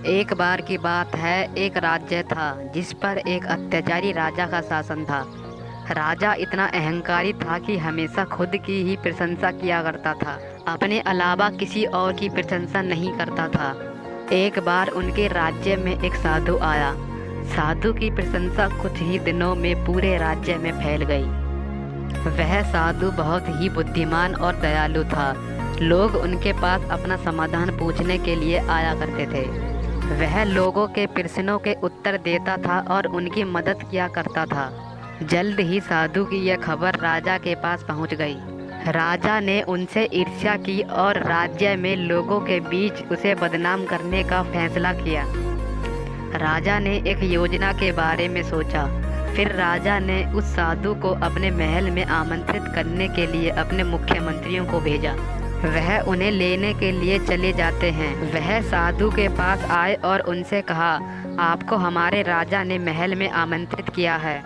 एक बार की बात है, एक राज्य था जिस पर एक अत्याचारी राजा का शासन था। राजा इतना अहंकारी था कि हमेशा खुद की ही प्रशंसा किया करता था, अपने अलावा किसी और की प्रशंसा नहीं करता था। एक बार उनके राज्य में एक साधु आया। साधु की प्रशंसा कुछ ही दिनों में पूरे राज्य में फैल गई। वह साधु बहुत ही बुद्धिमान और दयालु था। लोग उनके पास अपना समाधान पूछने के लिए आया करते थे। वह लोगों के प्रश्नों के उत्तर देता था और उनकी मदद किया करता था। जल्द ही साधु की यह खबर राजा के पास पहुंच गई। राजा ने उनसे ईर्ष्या की और राज्य में लोगों के बीच उसे बदनाम करने का फैसला किया। राजा ने एक योजना के बारे में सोचा। फिर राजा ने उस साधु को अपने महल में आमंत्रित करने के लिए अपने मुख्यमंत्रियों को भेजा। वह उन्हें लेने के लिए चले जाते हैं। वह साधु के पास आए और उनसे कहा, आपको हमारे राजा ने महल में आमंत्रित किया है।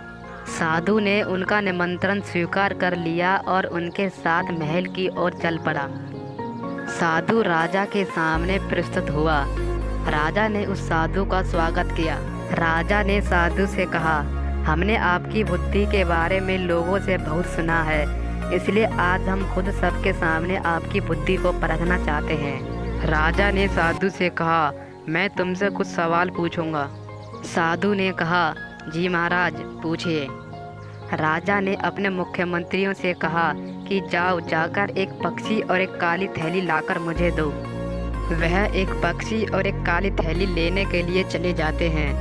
साधु ने उनका निमंत्रण स्वीकार कर लिया और उनके साथ महल की ओर चल पड़ा। साधु राजा के सामने प्रस्तुत हुआ। राजा ने उस साधु का स्वागत किया। राजा ने साधु से कहा, हमने आपकी बुद्धि के बारे में लोगों से बहुत सुना है, इसलिए आज हम खुद सबके सामने आपकी बुद्धि को परखना चाहते हैं। राजा ने साधु से कहा, मैं तुमसे कुछ सवाल पूछूंगा। साधु ने कहा, जी महाराज पूछिए। राजा ने अपने मुख्यमंत्रियों से कहा कि जाकर एक पक्षी और एक काली थैली लाकर मुझे दो। वह एक पक्षी और एक काली थैली लेने के लिए चले जाते हैं।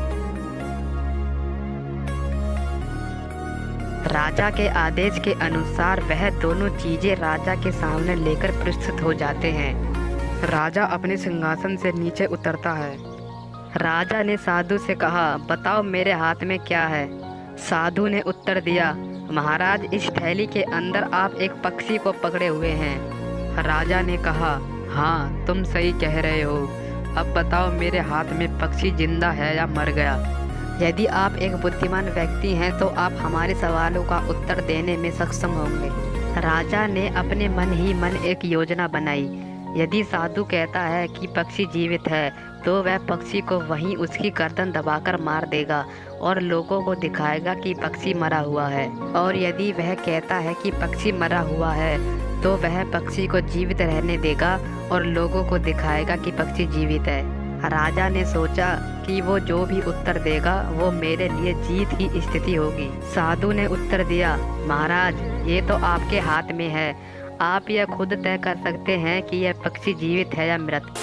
राजा के आदेश के अनुसार वह दोनों चीजें राजा के सामने लेकर प्रस्तुत हो जाते हैं। राजा अपने सिंहासन से नीचे उतरता है। राजा ने साधु से कहा, बताओ मेरे हाथ में क्या है। साधु ने उत्तर दिया, महाराज इस थैली के अंदर आप एक पक्षी को पकड़े हुए हैं। राजा ने कहा, हाँ तुम सही कह रहे हो। अब बताओ मेरे हाथ में पक्षी जिंदा है या मर गया। यदि आप एक बुद्धिमान व्यक्ति हैं तो आप हमारे सवालों का उत्तर देने में सक्षम होंगे। राजा ने अपने मन ही मन एक योजना बनाई। यदि साधु कहता है कि पक्षी जीवित है तो वह पक्षी को वहीं उसकी गर्दन दबाकर मार देगा और लोगों को दिखाएगा कि पक्षी मरा हुआ है। और यदि वह कहता है कि पक्षी मरा हुआ है तो वह पक्षी को जीवित रहने देगा और लोगों को दिखाएगा कि पक्षी जीवित है। राजा ने सोचा कि वो जो भी उत्तर देगा वो मेरे लिए जीत की स्थिति होगी। साधु ने उत्तर दिया, महाराज ये तो आपके हाथ में है, आप यह खुद तय कर सकते हैं कि यह पक्षी जीवित है या मृत।